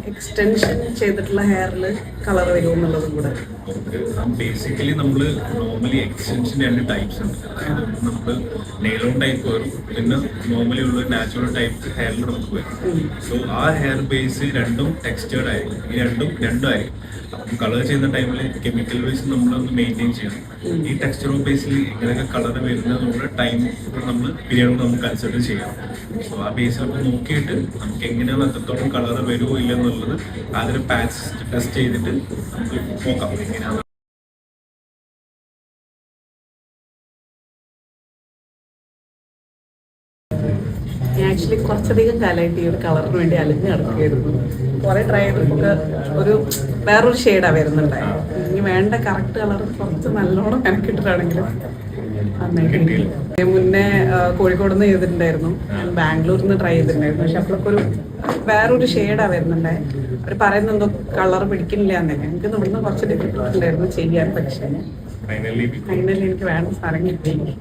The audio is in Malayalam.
എക്സ്റ്റൻഷൻ ചെയ്തിട്ടുള്ള ഹെയറിൽ കളർ വരുമോ എന്നുള്ളതും കൂടെ. ബേസിക്കലി നമ്മൾ നോർമലി എക്സ്റ്റൻഷൻ രണ്ട് ടൈപ്സ് ഉണ്ട്. അതായത് നമ്മൾ നെയിലോൺ ടൈപ്പ് വരും, പിന്നെ നോർമലി ഉള്ള നാച്ചുറൽ ടൈപ്പ് ഹെയറിൽ നമുക്ക് വരും. സോ ആ ഹെയർ ബേസ് രണ്ടും ടെക്സ്റ്റേർഡ് ആയിരിക്കും. ഈ രണ്ടും ആയിരിക്കും. അപ്പം കളർ ചെയ്യുന്ന ടൈമിൽ കെമിക്കൽ ബേസ് നമ്മളൊന്ന് മെയിൻറ്റെയിൻ ചെയ്യണം. ഈ ടെക്സ്ചർ ബേസിൽ എങ്ങനെയൊക്കെ കളർ വരുന്നതെന്നുള്ള ടൈം നമ്മൾ പീരിയഡ് നമുക്ക് കൺസിഡർ ചെയ്യാം. സോ ആ ബേസിലൊക്കെ നോക്കിയിട്ട് നമുക്ക് എങ്ങനെയാണ് എത്രത്തോളം കളർ വരുമോ ഇല്ലെന്നുള്ളത് അതൊരു പാച്ച് ടെസ്റ്റ് ചെയ്തിട്ട് നമുക്ക് നോക്കാം എങ്ങനെയാണ്. ഞാൻ ആക്ച്വലി കുറച്ചധികം കാലമായിട്ട് ഈ ഒരു കളറിന് വേണ്ടി അലഞ്ഞ് നടക്കുകയായിരുന്നു. കുറേ ട്രൈ ചെയ്തപ്പോൾ ഒരു വേറൊരു ഷെയ്ഡാണ് വരുന്നുണ്ടായത്. ഇനി വേണ്ട കറക്റ്റ് കളർ കുറച്ച് നല്ലോണം കണക്കിട്ടിട്ടാണെങ്കിലും മുന്നേ കോഴിക്കോട് നിന്ന് ചെയ്തിട്ടുണ്ടായിരുന്നു, ബാംഗ്ലൂരിൽ നിന്ന് ട്രൈ ചെയ്തിട്ടുണ്ടായിരുന്നു. പക്ഷെ അപ്പോഴൊക്കെ ഒരു വേറൊരു ഷെയ്ഡാണ് വരുന്നുണ്ടായത്. അവർ പറയുന്നത് എന്തോ കളർ പിടിക്കുന്നില്ല എന്നല്ലേ. എനിക്ക് ഇവിടുന്ന് കുറച്ച് ഡിഫിക്കൽട്ട് ഉണ്ടായിരുന്നു ചെയ്യാൻ. പക്ഷേ ഫൈനലി എനിക്ക് വേണ്ട സാധനം കിട്ടി.